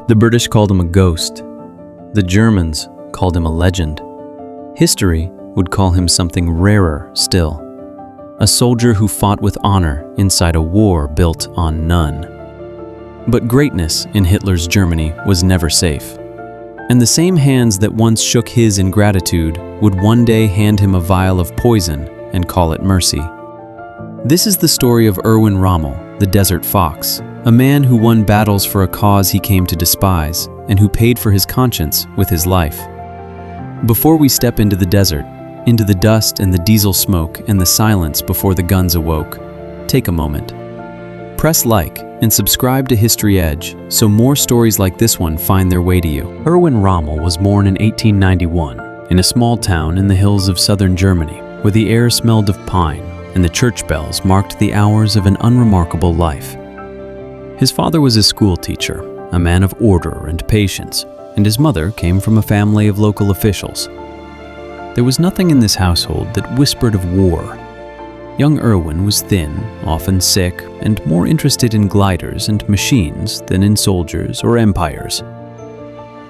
The British called him a ghost. The Germans called him a legend. History would call him something rarer still. A soldier who fought with honor inside a war built on none. But greatness in Hitler's Germany was never safe. And the same hands that once shook his in gratitude would one day hand him a vial of poison and call it mercy. This is the story of Erwin Rommel, the Desert Fox, a man who won battles for a cause he came to despise and who paid for his conscience with his life. Before we step into the desert, into the dust and the diesel smoke and the silence before the guns awoke, take a moment. Press like and subscribe to History Edge so more stories like this one find their way to you. Erwin Rommel was born in 1891 in a small town in the hills of southern Germany where the air smelled of pine and the church bells marked the hours of an unremarkable life. His father was a schoolteacher, a man of order and patience, and his mother came from a family of local officials. There was nothing in this household that whispered of war. Young Erwin was thin, often sick, and more interested in gliders and machines than in soldiers or empires.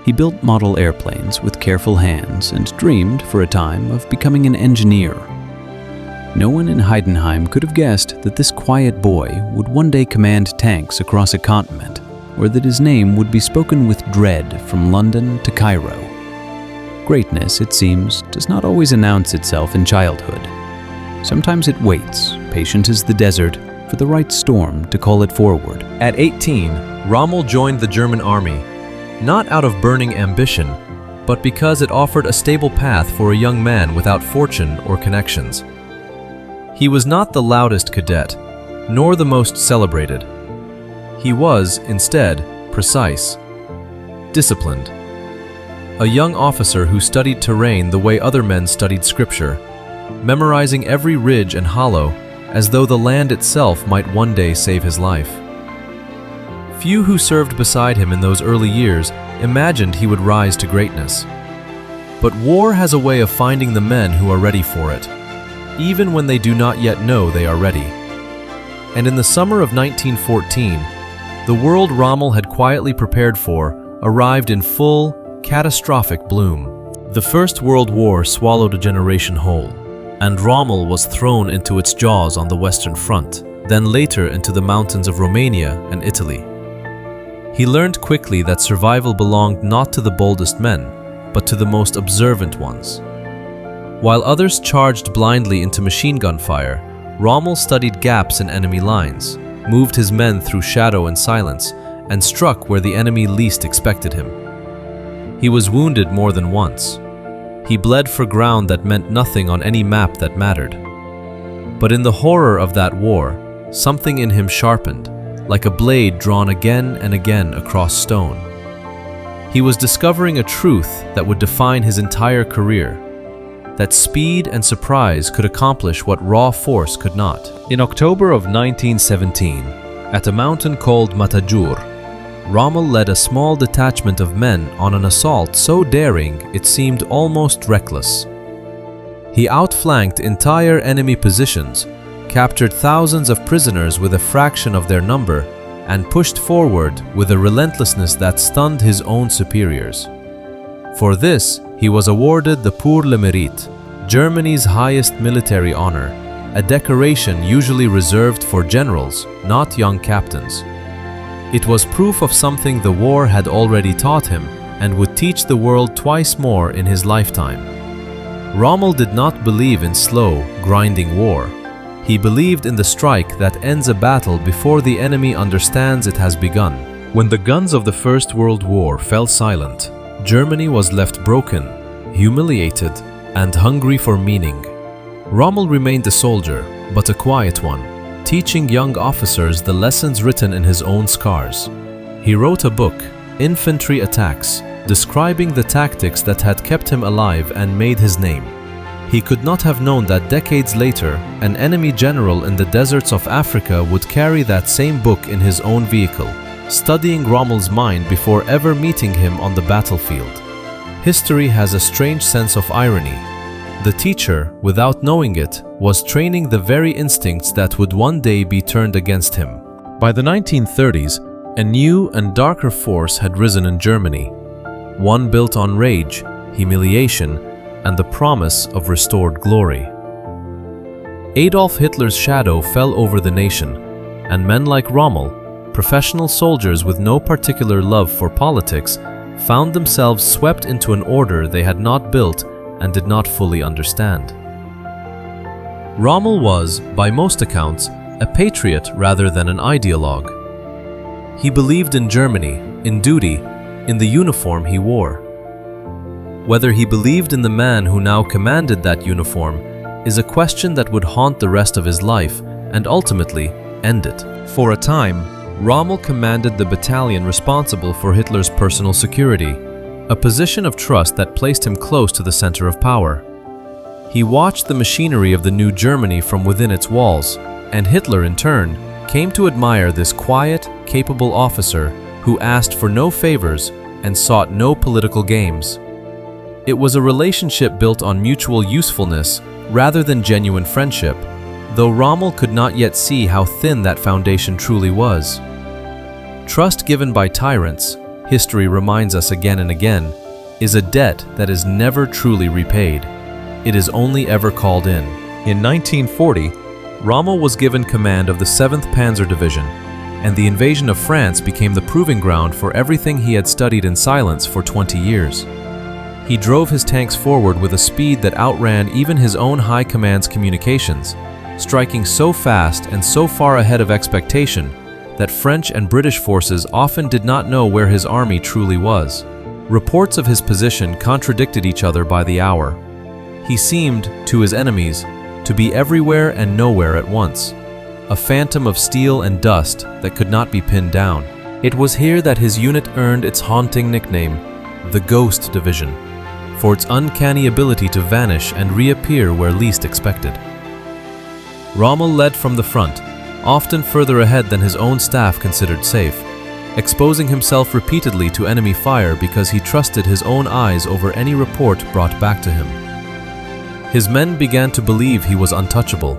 He built model airplanes with careful hands and dreamed, for a time, of becoming an engineer. No one in Heidenheim could have guessed that this quiet boy would one day command tanks across a continent, or that his name would be spoken with dread from London to Cairo. Greatness, it seems, does not always announce itself in childhood. Sometimes it waits, patient as the desert, for the right storm to call it forward. At 18, Rommel joined the German army, not out of burning ambition, but because it offered a stable path for a young man without fortune or connections. He was not the loudest cadet, nor the most celebrated. He was, instead, precise, disciplined. A young officer who studied terrain the way other men studied scripture, memorizing every ridge and hollow as though the land itself might one day save his life. Few who served beside him in those early years imagined he would rise to greatness. But war has a way of finding the men who are ready for it, even when they do not yet know they are ready. And in the summer of 1914, the world Rommel had quietly prepared for arrived in full, catastrophic bloom. The First World War swallowed a generation whole, and Rommel was thrown into its jaws on the Western Front, then later into the mountains of Romania and Italy. He learned quickly that survival belonged not to the boldest men, but to the most observant ones. While others charged blindly into machine gun fire, Rommel studied gaps in enemy lines, moved his men through shadow and silence, and struck where the enemy least expected him. He was wounded more than once. He bled for ground that meant nothing on any map that mattered. But in the horror of that war, something in him sharpened, like a blade drawn again and again across stone. He was discovering a truth that would define his entire career, that speed and surprise could accomplish what raw force could not. In October of 1917, at a mountain called Matajur, Rommel led a small detachment of men on an assault so daring it seemed almost reckless. He outflanked entire enemy positions, captured thousands of prisoners with a fraction of their number, and pushed forward with a relentlessness that stunned his own superiors. For this, he was awarded the Pour le Mérite, Germany's highest military honor, a decoration usually reserved for generals, not young captains. It was proof of something the war had already taught him and would teach the world twice more in his lifetime. Rommel did not believe in slow, grinding war. He believed in the strike that ends a battle before the enemy understands it has begun. When the guns of the First World War fell silent, Germany was left broken, humiliated, and hungry for meaning. Rommel remained a soldier, but a quiet one, teaching young officers the lessons written in his own scars. He wrote a book, Infantry Attacks, describing the tactics that had kept him alive and made his name. He could not have known that decades later, an enemy general in the deserts of Africa would carry that same book in his own vehicle, studying Rommel's mind before ever meeting him on the battlefield. History has a strange sense of irony. The teacher, without knowing it, was training the very instincts that would one day be turned against him. By the 1930s, A new and darker force had risen in Germany, one built on rage, humiliation, and the promise of restored glory. Adolf Hitler's shadow fell over the nation, and men like Rommel, professional soldiers with no particular love for politics, found themselves swept into an order they had not built and did not fully understand. Rommel was, by most accounts, a patriot rather than an ideologue. He believed in Germany, in duty, in the uniform he wore. Whether he believed in the man who now commanded that uniform is a question that would haunt the rest of his life and ultimately end it. For a time, Rommel commanded the battalion responsible for Hitler's personal security, a position of trust that placed him close to the center of power. He watched the machinery of the new Germany from within its walls, and Hitler, in turn, came to admire this quiet, capable officer who asked for no favors and sought no political games. It was a relationship built on mutual usefulness rather than genuine friendship, though Rommel could not yet see how thin that foundation truly was. Trust given by tyrants, history reminds us again and again, is a debt that is never truly repaid. It is only ever called in. In 1940, Rommel was given command of the 7th Panzer Division, and the invasion of France became the proving ground for everything he had studied in silence for 20 years. He drove his tanks forward with a speed that outran even his own high command's communications, striking so fast and so far ahead of expectation that French and British forces often did not know where his army truly was. Reports of his position contradicted each other by the hour. He seemed, to his enemies, to be everywhere and nowhere at once, a phantom of steel and dust that could not be pinned down. It was here that his unit earned its haunting nickname, the Ghost Division, for its uncanny ability to vanish and reappear where least expected. Rommel led from the front, often further ahead than his own staff considered safe, exposing himself repeatedly to enemy fire because he trusted his own eyes over any report brought back to him. His men began to believe he was untouchable.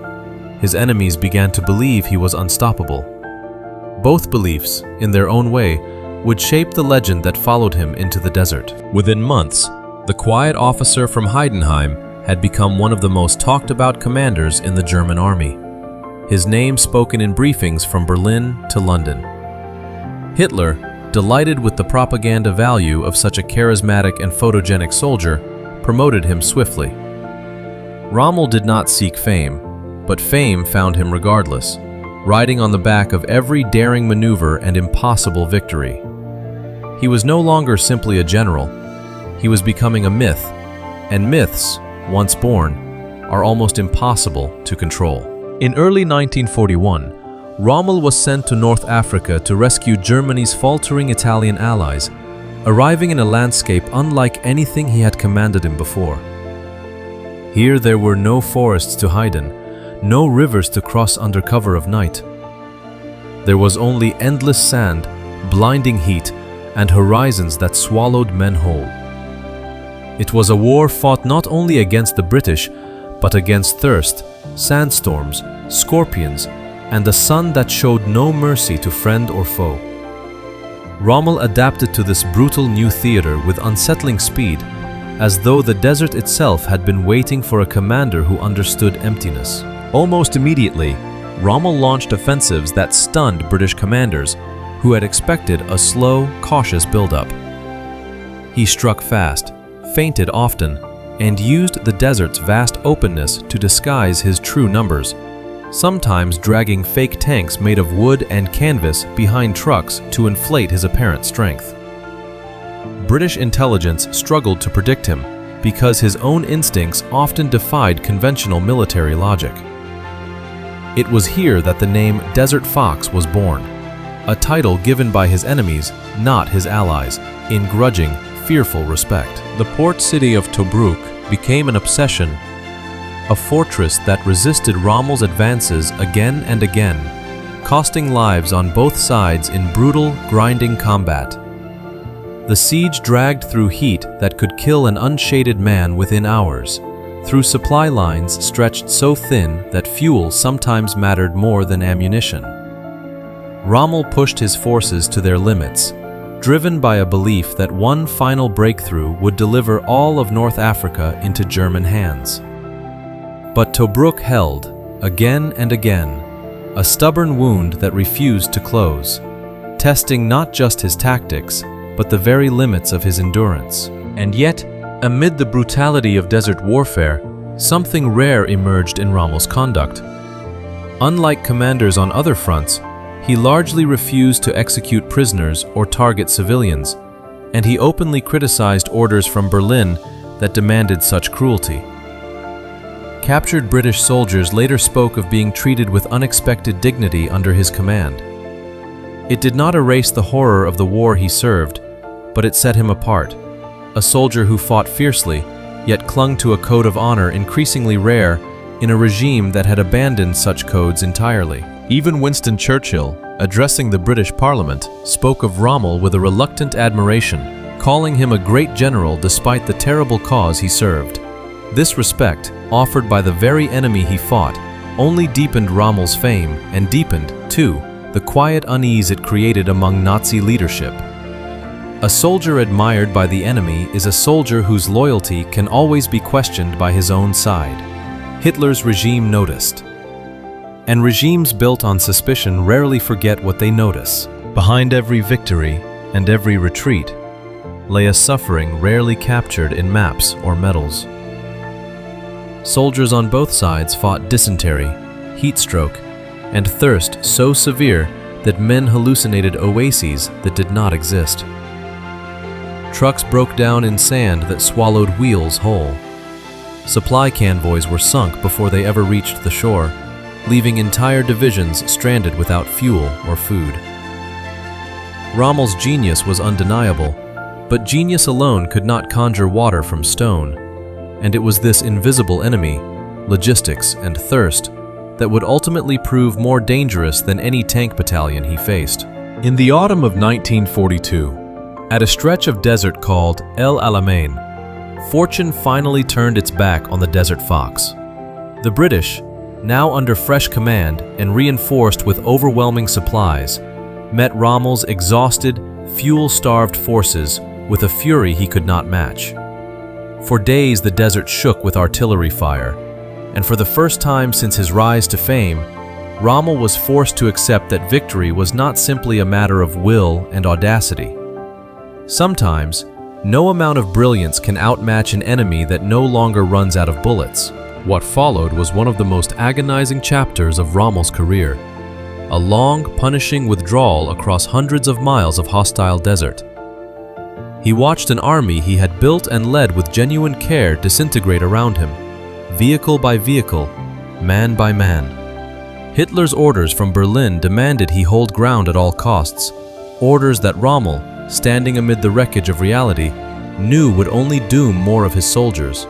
His enemies began to believe he was unstoppable. Both beliefs, in their own way, would shape the legend that followed him into the desert. Within months, the quiet officer from Heidenheim had become one of the most talked about commanders in the German army. His name spoken in briefings from Berlin to London. Hitler, delighted with the propaganda value of such a charismatic and photogenic soldier, promoted him swiftly. Rommel did not seek fame, but fame found him regardless, riding on the back of every daring maneuver and impossible victory. He was no longer simply a general. He was becoming a myth, and myths, once born, are almost impossible to control. In early 1941, Rommel was sent to North Africa to rescue Germany's faltering Italian allies, arriving in a landscape unlike anything he had commanded in before. Here there were no forests to hide in, no rivers to cross under cover of night. There was only endless sand, blinding heat, and horizons that swallowed men whole. It was a war fought not only against the British, but against thirst, sandstorms, scorpions, and a sun that showed no mercy to friend or foe. Rommel adapted to this brutal new theater with unsettling speed, as though the desert itself had been waiting for a commander who understood emptiness. Almost immediately, Rommel launched offensives that stunned British commanders, who had expected a slow, cautious buildup. He struck fast, feinted often, and used the desert's vast openness to disguise his true numbers, sometimes dragging fake tanks made of wood and canvas behind trucks to inflate his apparent strength. British intelligence struggled to predict him because his own instincts often defied conventional military logic. It was here that the name Desert Fox was born, a title given by his enemies, not his allies, in grudging, fearful respect. The port city of Tobruk became an obsession, a fortress that resisted Rommel's advances again and again, costing lives on both sides in brutal, grinding combat. The siege dragged through heat that could kill an unshaded man within hours, through supply lines stretched so thin that fuel sometimes mattered more than ammunition. Rommel pushed his forces to their limits, driven by a belief that one final breakthrough would deliver all of North Africa into German hands. But Tobruk held, again and again, a stubborn wound that refused to close, testing not just his tactics, but the very limits of his endurance. And yet, amid the brutality of desert warfare, something rare emerged in Rommel's conduct. Unlike commanders on other fronts, he largely refused to execute prisoners or target civilians, and he openly criticized orders from Berlin that demanded such cruelty. Captured British soldiers later spoke of being treated with unexpected dignity under his command. It did not erase the horror of the war he served, but it set him apart, a soldier who fought fiercely, yet clung to a code of honor increasingly rare in a regime that had abandoned such codes entirely. Even Winston Churchill, addressing the British Parliament, spoke of Rommel with a reluctant admiration, calling him a great general despite the terrible cause he served. This respect, offered by the very enemy he fought, only deepened Rommel's fame and deepened, too, the quiet unease it created among Nazi leadership. A soldier admired by the enemy is a soldier whose loyalty can always be questioned by his own side. Hitler's regime noticed. And regimes built on suspicion rarely forget what they notice. Behind every victory and every retreat lay a suffering rarely captured in maps or medals. Soldiers on both sides fought dysentery, heat stroke, and thirst so severe that men hallucinated oases that did not exist. Trucks broke down in sand that swallowed wheels whole. Supply convoys were sunk before they ever reached the shore, leaving entire divisions stranded without fuel or food. Rommel's genius was undeniable, but genius alone could not conjure water from stone, and it was this invisible enemy, logistics and thirst, that would ultimately prove more dangerous than any tank battalion he faced. In the autumn of 1942, at a stretch of desert called El Alamein, fortune finally turned its back on the Desert Fox. The British, now under fresh command and reinforced with overwhelming supplies, met Rommel's exhausted, fuel-starved forces with a fury he could not match. For days the desert shook with artillery fire, and for the first time since his rise to fame, Rommel was forced to accept that victory was not simply a matter of will and audacity. Sometimes, no amount of brilliance can outmatch an enemy that no longer runs out of bullets. What followed was one of the most agonizing chapters of Rommel's career, a long, punishing withdrawal across hundreds of miles of hostile desert. He watched an army he had built and led with genuine care disintegrate around him, vehicle by vehicle, man by man. Hitler's orders from Berlin demanded he hold ground at all costs, orders that Rommel, standing amid the wreckage of reality, knew would only doom more of his soldiers.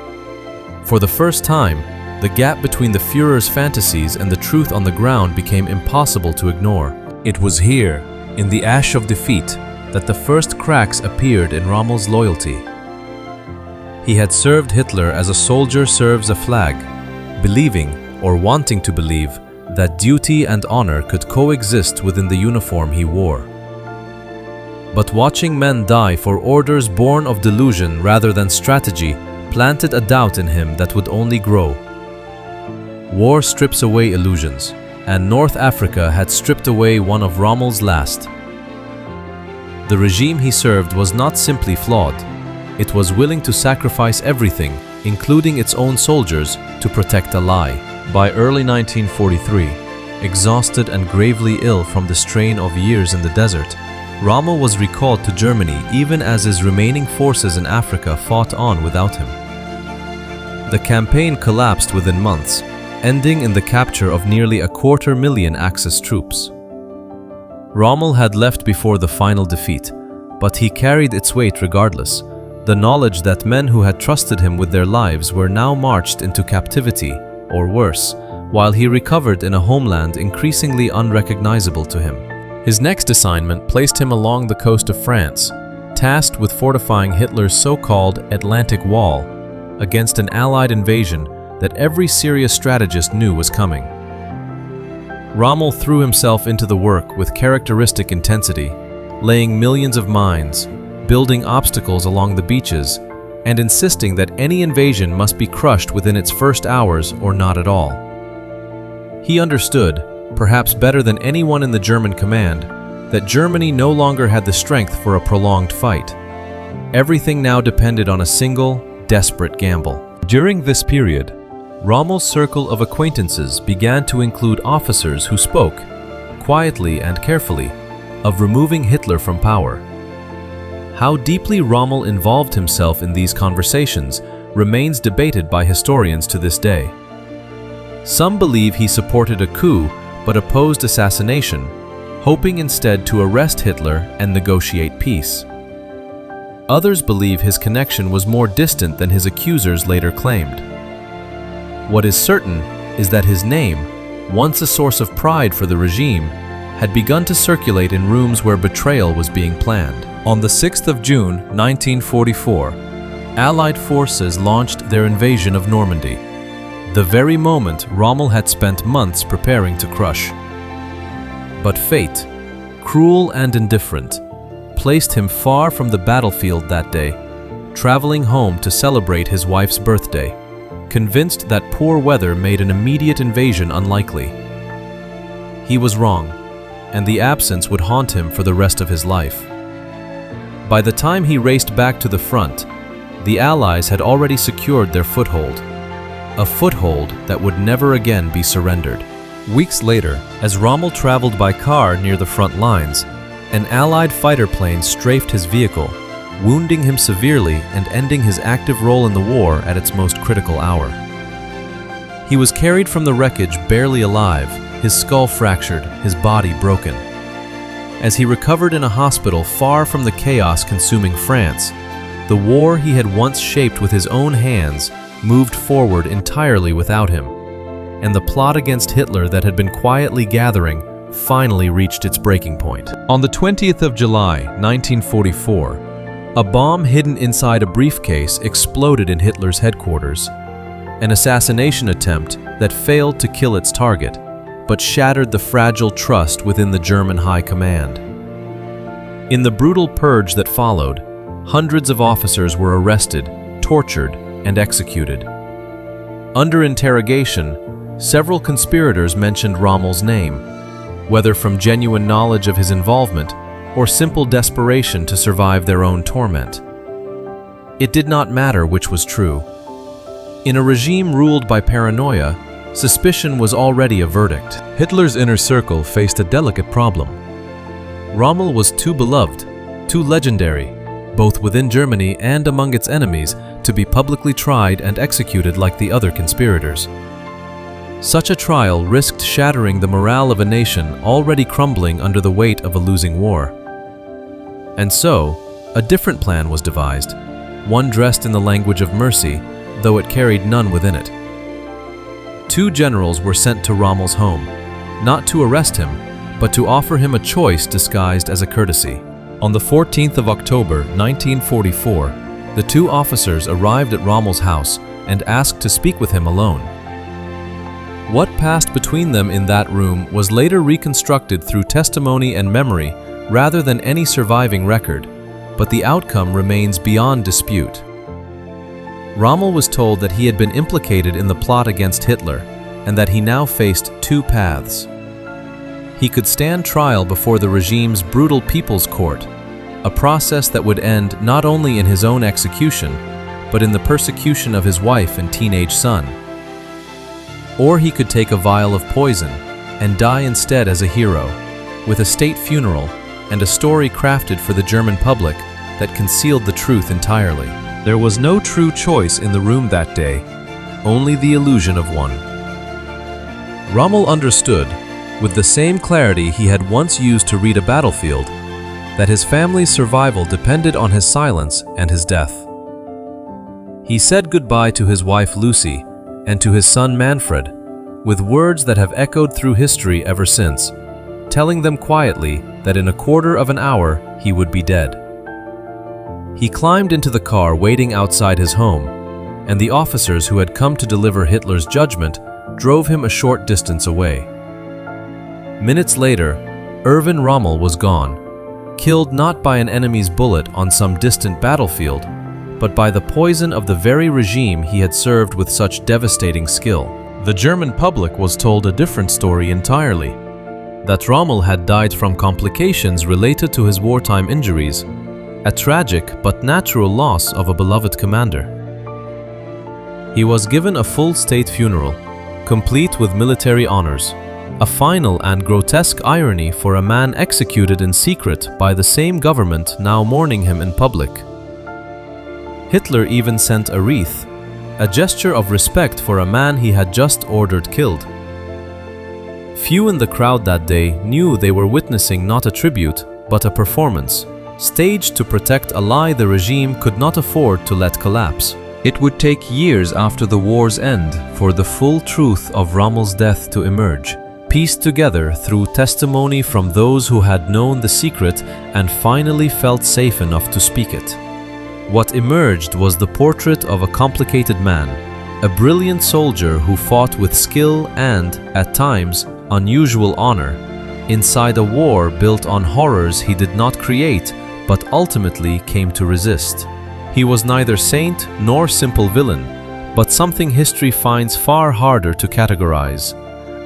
For the first time, the gap between the Führer's fantasies and the truth on the ground became impossible to ignore. It was here, in the ash of defeat, that the first cracks appeared in Rommel's loyalty. He had served Hitler as a soldier serves a flag, believing, or wanting to believe, that duty and honor could coexist within the uniform he wore. But watching men die for orders born of delusion rather than strategy planted a doubt in him that would only grow. War strips away illusions, and North Africa had stripped away one of Rommel's last. The regime he served was not simply flawed. It was willing to sacrifice everything, including its own soldiers, to protect a lie. By early 1943, exhausted and gravely ill from the strain of years in the desert, Rommel was recalled to Germany even as his remaining forces in Africa fought on without him. The campaign collapsed within months, ending in the capture of nearly 250,000 Axis troops. Rommel had left before the final defeat, but he carried its weight regardless, the knowledge that men who had trusted him with their lives were now marched into captivity, or worse, while he recovered in a homeland increasingly unrecognizable to him. His next assignment placed him along the coast of France, tasked with fortifying Hitler's so-called Atlantic Wall against an Allied invasion that every serious strategist knew was coming. Rommel threw himself into the work with characteristic intensity, laying millions of mines, building obstacles along the beaches, and insisting that any invasion must be crushed within its first hours or not at all. He understood, perhaps better than anyone in the German command, that Germany no longer had the strength for a prolonged fight. Everything now depended on a single, desperate gamble. During this period, Rommel's circle of acquaintances began to include officers who spoke, quietly and carefully, of removing Hitler from power. How deeply Rommel involved himself in these conversations remains debated by historians to this day. Some believe he supported a coup but opposed assassination, hoping instead to arrest Hitler and negotiate peace. Others believe his connection was more distant than his accusers later claimed. What is certain is that his name, once a source of pride for the regime, had begun to circulate in rooms where betrayal was being planned. On the 6th of June, 1944, Allied forces launched their invasion of Normandy, the very moment Rommel had spent months preparing to crush. But fate, cruel and indifferent, placed him far from the battlefield that day, traveling home to celebrate his wife's birthday, convinced that poor weather made an immediate invasion unlikely. He was wrong, and the absence would haunt him for the rest of his life. By the time he raced back to the front, the Allies had already secured their foothold, a foothold that would never again be surrendered. Weeks later, as Rommel traveled by car near the front lines, an Allied fighter plane strafed his vehicle, wounding him severely and ending his active role in the war at its most critical hour. He was carried from the wreckage barely alive, his skull fractured, his body broken. As he recovered in a hospital far from the chaos-consuming France, the war he had once shaped with his own hands moved forward entirely without him, and the plot against Hitler that had been quietly gathering finally reached its breaking point. On the 20th of July, 1944, a bomb hidden inside a briefcase exploded in Hitler's headquarters, an assassination attempt that failed to kill its target, but shattered the fragile trust within the German high command. In the brutal purge that followed, hundreds of officers were arrested, tortured, and executed. Under interrogation, several conspirators mentioned Rommel's name, whether from genuine knowledge of his involvement or simple desperation to survive their own torment. It did not matter which was true. In a regime ruled by paranoia, suspicion was already a verdict. Hitler's inner circle faced a delicate problem. Rommel was too beloved, too legendary, both within Germany and among its enemies, to be publicly tried and executed like the other conspirators. Such a trial risked shattering the morale of a nation already crumbling under the weight of a losing war. And so, a different plan was devised, one dressed in the language of mercy, though it carried none within it. Two generals were sent to Rommel's home, not to arrest him, but to offer him a choice disguised as a courtesy. On the 14th of October, 1944, the two officers arrived at Rommel's house and asked to speak with him alone. What passed between them in that room was later reconstructed through testimony and memory rather than any surviving record, but the outcome remains beyond dispute. Rommel was told that he had been implicated in the plot against Hitler and that he now faced two paths. He could stand trial before the regime's brutal People's Court, a process that would end not only in his own execution, but in the persecution of his wife and teenage son. Or he could take a vial of poison and die instead as a hero, with a state funeral and a story crafted for the German public that concealed the truth entirely. There was no true choice in the room that day, only the illusion of one. Rommel understood, with the same clarity he had once used to read a battlefield, that his family's survival depended on his silence and his death. He said goodbye to his wife Lucy and to his son Manfred, with words that have echoed through history ever since, telling them quietly that in a quarter of an hour he would be dead. He climbed into the car waiting outside his home, and the officers who had come to deliver Hitler's judgment drove him a short distance away. Minutes later, Erwin Rommel was gone, killed not by an enemy's bullet on some distant battlefield, but by the poison of the very regime he had served with such devastating skill. The German public was told a different story entirely, that Rommel had died from complications related to his wartime injuries, a tragic but natural loss of a beloved commander. He was given a full state funeral, complete with military honors, a final and grotesque irony for a man executed in secret by the same government now mourning him in public. Hitler even sent a wreath, a gesture of respect for a man he had just ordered killed. Few in the crowd that day knew they were witnessing not a tribute, but a performance, staged to protect a lie the regime could not afford to let collapse. It would take years after the war's end for the full truth of Rommel's death to emerge, pieced together through testimony from those who had known the secret and finally felt safe enough to speak it. What emerged was the portrait of a complicated man, a brilliant soldier who fought with skill and, at times, unusual honor, inside a war built on horrors he did not create but ultimately came to resist. He was neither saint nor simple villain, but something history finds far harder to categorize.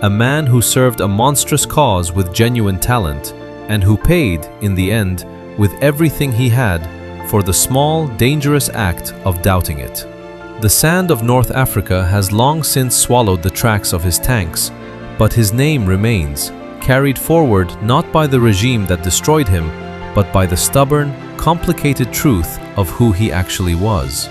A man who served a monstrous cause with genuine talent, and who paid, in the end, with everything he had, for the small, dangerous act of doubting it. The sand of North Africa has long since swallowed the tracks of his tanks, but his name remains, carried forward not by the regime that destroyed him, but by the stubborn, complicated truth of who he actually was.